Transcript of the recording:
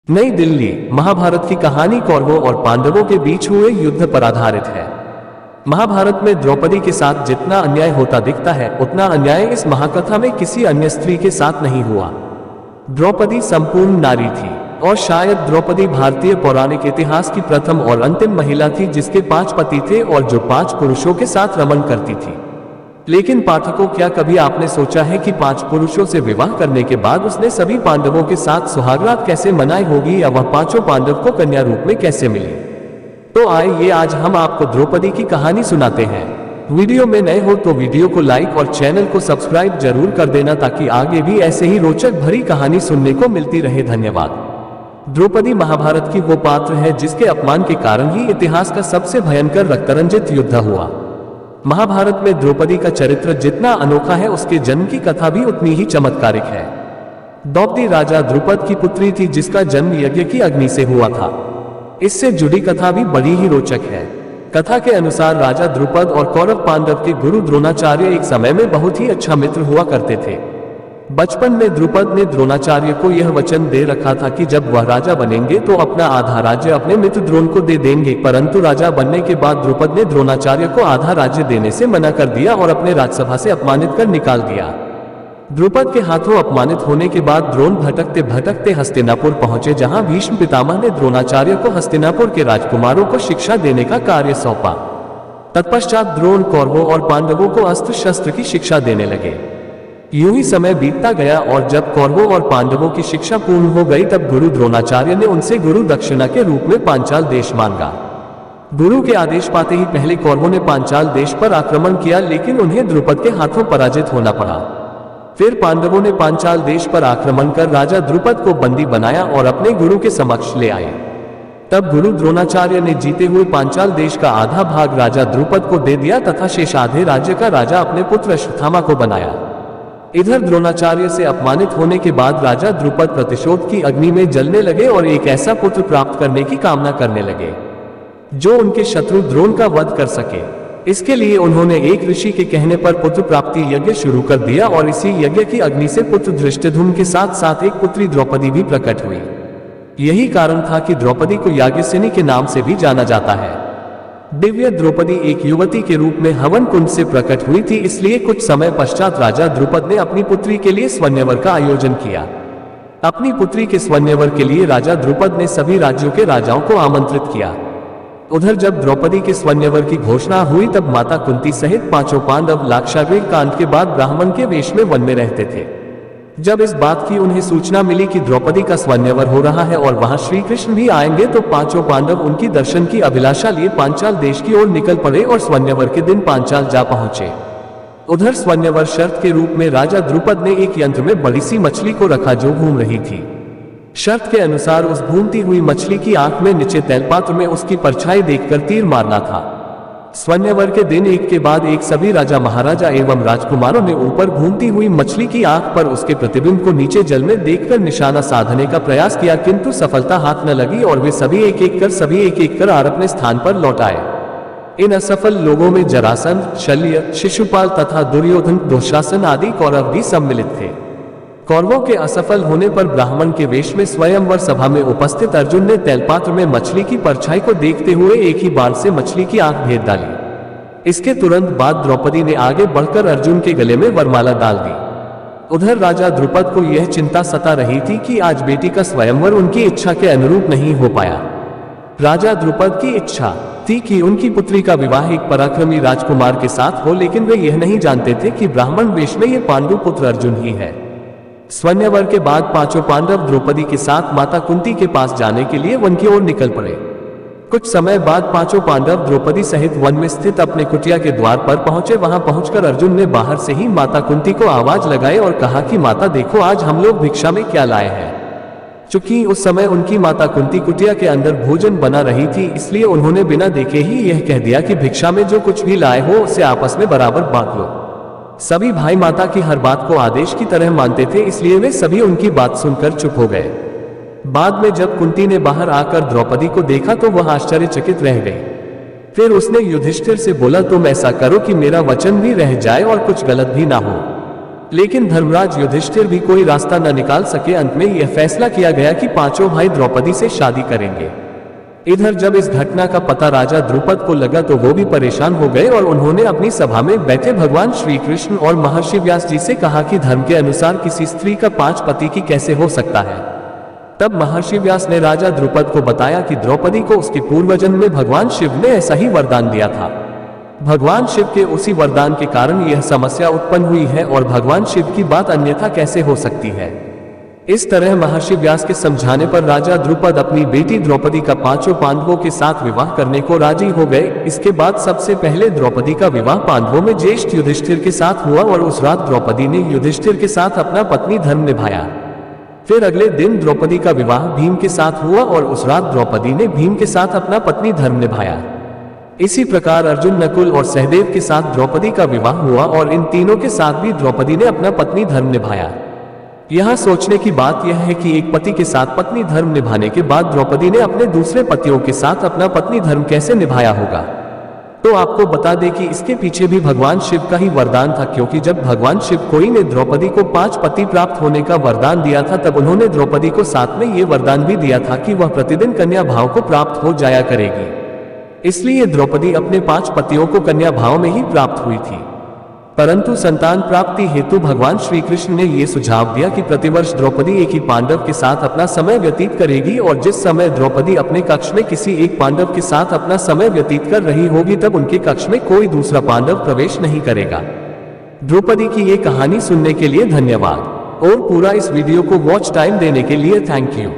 नई दिल्ली। महाभारत की कहानी कौरवों और पांडवों के बीच हुए युद्ध पर आधारित है। महाभारत में द्रौपदी के साथ जितना अन्याय होता दिखता है, उतना अन्याय इस महाकथा में किसी अन्य स्त्री के साथ नहीं हुआ। द्रौपदी संपूर्ण नारी थी और शायद द्रौपदी भारतीय पौराणिक इतिहास की प्रथम और अंतिम महिला थी जिसके 5 पति थे और जो 5 पुरुषों के साथ रमन करती थी। लेकिन पाठकों, क्या कभी आपने सोचा है कि 5 पुरुषों से विवाह करने के बाद उसने सभी पांडवों के साथ सुहागरात कैसे मनाई होगी, या वह 5 पांडव को कन्या रूप में कैसे मिली? तो आइए आज हम आपको द्रौपदी की कहानी सुनाते हैं। वीडियो में नए हो तो वीडियो को लाइक और चैनल को सब्सक्राइब जरूर कर देना ताकि आगे भी ऐसे ही रोचक भरी कहानी सुनने को मिलती रहे। धन्यवाद। द्रौपदी महाभारत की वो पात्र है जिसके अपमान के कारण ही इतिहास का सबसे भयंकर रक्तरंजित युद्ध हुआ। महाभारत में द्रौपदी का चरित्र जितना अनोखा है, उसके जन्म की कथा भी उतनी ही चमत्कारिक है। द्रौपदी राजा द्रुपद की पुत्री थी जिसका जन्म यज्ञ की अग्नि से हुआ था। इससे जुड़ी कथा भी बड़ी ही रोचक है। कथा के अनुसार राजा द्रुपद और कौरव पांडव के गुरु द्रोणाचार्य एक समय में बहुत ही अच्छा मित्र हुआ करते थे। बचपन में द्रुपद ने द्रोणाचार्य को यह वचन दे रखा था कि जब वह राजा बनेंगे तो अपना आधा राज्य अपने मित्र द्रोण को दे देंगे, परंतु राजा बनने के बाद द्रुपद ने द्रोणाचार्य को आधा राज्य देने से मना कर दिया और अपने राजसभा से अपमानित कर निकाल दिया। द्रुपद के हाथों अपमानित होने के बाद द्रोण भटकते भटकते हस्तिनापुर पहुंचे, जहां भीष्म पितामह ने द्रोणाचार्य को हस्तिनापुर के राजकुमारों को शिक्षा देने का कार्य सौंपा। तत्पश्चात द्रोण कौरवों और पांडवों को अस्त्र शस्त्र की शिक्षा देने लगे। यूं ही समय बीतता गया और जब कौरवों और पांडवों की शिक्षा पूर्ण हो गई तब गुरु द्रोणाचार्य ने उनसे गुरु दक्षिणा के रूप में पांचाल देश मांगा। गुरु के आदेश पाते ही पहले कौरवों ने पांचाल देश पर आक्रमण किया, लेकिन उन्हें द्रुपद के हाथों पराजित होना पड़ा। फिर पांडवों ने पांचाल देश पर आक्रमण कर राजा द्रुपद को बंदी बनाया और अपने गुरु के समक्ष ले आए। तब गुरु द्रोणाचार्य ने जीते हुए पांचाल देश का आधा भाग राजा द्रुपद को दे दिया तथा शेष आधे राज्य का राजा अपने पुत्र अश्वत्थामा को बनाया। इधर द्रोणाचार्य से अपमानित होने के बाद राजा द्रुपद प्रतिशोध की अग्नि में जलने लगे और एक ऐसा पुत्र प्राप्त करने की कामना करने लगे जो उनके शत्रु द्रोण का वध कर सके। इसके लिए उन्होंने एक ऋषि के कहने पर पुत्र प्राप्ति यज्ञ शुरू कर दिया और इसी यज्ञ की अग्नि से पुत्र धृष्टद्युम्न के साथ साथ एक पुत्री द्रौपदी भी प्रकट हुई। यही कारण था कि द्रौपदी को याज्ञसेनी के नाम से भी जाना जाता है। दिव्य द्रौपदी एक युवती के रूप में हवन कुंड से प्रकट हुई थी, इसलिए कुछ समय पश्चात राजा द्रुपद ने अपनी पुत्री के लिए स्वयंवर का आयोजन किया। अपनी पुत्री के स्वयंवर के लिए राजा द्रुपद ने सभी राज्यों के राजाओं को आमंत्रित किया। उधर जब द्रौपदी के स्वयंवर की घोषणा हुई तब माता कुंती सहित 5 पांडव लाक्षागृह कांड के बाद ब्राह्मण के वेश में वन में रहते थे। जब इस बात की उन्हें सूचना मिली कि द्रौपदी का स्वयंवर हो रहा है और वहां श्री कृष्ण भी आएंगे, तो 5 पांडव उनकी दर्शन की अभिलाषा लिए पांचाल देश की ओर निकल पड़े और स्वयंवर के दिन पांचाल जा पहुंचे। उधर स्वयंवर शर्त के रूप में राजा द्रुपद ने एक यंत्र में बड़ी सी मछली को रखा जो घूम रही थी। शर्त के अनुसार उस घूमती हुई मछली की आंख में नीचे तैलपात्र में उसकी परछाई देखकर तीर मारना था। स्वयंवर के दिन एक के बाद एक सभी राजा महाराजा एवं राजकुमारों ने ऊपर घूमती हुई मछली की आंख पर उसके प्रतिबिंब को नीचे जल में देखकर निशाना साधने का प्रयास किया, किंतु सफलता हाथ न लगी और वे सभी एक एक कर अपने स्थान पर लौट आए। इन असफल लोगों में जरासंध, शल्य, शिशुपाल तथा दुर्योधन, दुशासन आदि कौरव भी सम्मिलित थे। कौरवों के असफल होने पर ब्राह्मण के वेश में स्वयंवर सभा में उपस्थित अर्जुन ने तैलपात्र में मछली की परछाई को देखते हुए एक ही बार से मछली की आंख भेद डाली। इसके तुरंत बाद द्रौपदी ने आगे बढ़कर अर्जुन के गले में वरमाला डाल दी। उधर राजा द्रुपद को यह चिंता सता रही थी कि आज बेटी का स्वयंवर उनकी इच्छा के अनुरूप नहीं हो पाया। राजा द्रुपद की इच्छा थी कि उनकी पुत्री का विवाह एक पराक्रमी राजकुमार के साथ हो, लेकिन वे यह नहीं जानते थे कि ब्राह्मण वेश में यह पांडु पुत्र अर्जुन ही है। स्वयंवर के बाद 5 पांडव द्रौपदी के साथ माता कुंती के पास जाने के लिए वन की ओर निकल पड़े। कुछ समय बाद 5 पांडव द्रौपदी सहित वन में स्थित अपने कुटिया के द्वार पर पहुंचे। वहां पहुंचकर अर्जुन ने बाहर से ही माता कुंती को आवाज लगाई और कहा कि माता देखो, आज हम लोग भिक्षा में क्या लाए हैं। चूंकि उस समय उनकी माता कुंती कुटिया के अंदर भोजन बना रही थी, इसलिए उन्होंने बिना देखे ही यह कह दिया कि भिक्षा में जो कुछ भी लाए हो उसे आपस में बराबर बांट लो। सभी भाई माता की हर बात को आदेश की तरह मानते थे, इसलिए वे सभी उनकी बात सुनकर चुप हो गए। बाद में जब कुंती ने बाहर आकर द्रौपदी को देखा तो वह आश्चर्यचकित रह गई। फिर उसने युधिष्ठिर से बोला, तुम ऐसा करो कि मेरा वचन भी रह जाए और कुछ गलत भी ना हो। लेकिन धर्मराज युधिष्ठिर भी कोई रास्ता न निकाल सके। अंत में यह फैसला किया गया कि पांचों भाई द्रौपदी से शादी करेंगे। इधर जब इस घटना का पता राजा द्रुपद को लगा तो वो भी परेशान हो गए और उन्होंने अपनी सभा में बैठे भगवान श्री कृष्ण और महर्षि व्यास जी से कहा कि धर्म के अनुसार किसी स्त्री का 5 पति की कैसे हो सकता है। तब महर्षि व्यास ने राजा द्रुपद को बताया कि द्रौपदी को उसके पूर्वजन्म में भगवान शिव ने ऐसा ही वरदान दिया था। भगवान शिव के उसी वरदान के कारण यह समस्या उत्पन्न हुई है और भगवान शिव की बात अन्यथा कैसे हो सकती है। इस तरह महर्षि व्यास के समझाने पर राजा द्रुपद अपनी बेटी द्रौपदी का 5 पांडवों के साथ विवाह करने को राजी हो गए। इसके बाद सबसे पहले द्रौपदी का विवाह पांडवों में ज्येष्ठ युधिष्ठिर के साथ हुआ और उस रात द्रौपदी ने युधिष्ठिर के साथ अपना पत्नी धर्म निभाया। फिर अगले दिन द्रौपदी का विवाह भीम के साथ हुआ और उस रात द्रौपदी ने भीम के साथ अपना पत्नी धर्म निभाया। इसी प्रकार अर्जुन, नकुल और सहदेव के साथ द्रौपदी का विवाह हुआ और इन तीनों के साथ भी द्रौपदी ने अपना पत्नी धर्म निभाया। यहाँ सोचने की बात यह है कि एक पति के साथ पत्नी धर्म निभाने के बाद द्रौपदी ने अपने दूसरे पतियों के साथ अपना पत्नी धर्म कैसे निभाया होगा। तो आपको बता दें कि इसके पीछे भी भगवान शिव का ही वरदान था, क्योंकि जब भगवान शिव कोई ने द्रौपदी को 5 पति प्राप्त होने का वरदान दिया था तब उन्होंने द्रौपदी को साथ में ये वरदान भी दिया था कि वह प्रतिदिन कन्या भाव को प्राप्त हो जाया करेगी। इसलिए द्रौपदी अपने 5 पतियों को कन्या भाव में ही प्राप्त हुई थी। परंतु संतान प्राप्ति हेतु भगवान श्री कृष्ण ने यह सुझाव दिया कि प्रतिवर्ष द्रौपदी एक ही पांडव के साथ अपना समय व्यतीत करेगी और जिस समय द्रौपदी अपने कक्ष में किसी एक पांडव के साथ अपना समय व्यतीत कर रही होगी तब उनके कक्ष में कोई दूसरा पांडव प्रवेश नहीं करेगा। द्रौपदी की ये कहानी सुनने के लिए धन्यवाद और पूरा इस वीडियो को वॉच टाइम देने के लिए थैंक यू।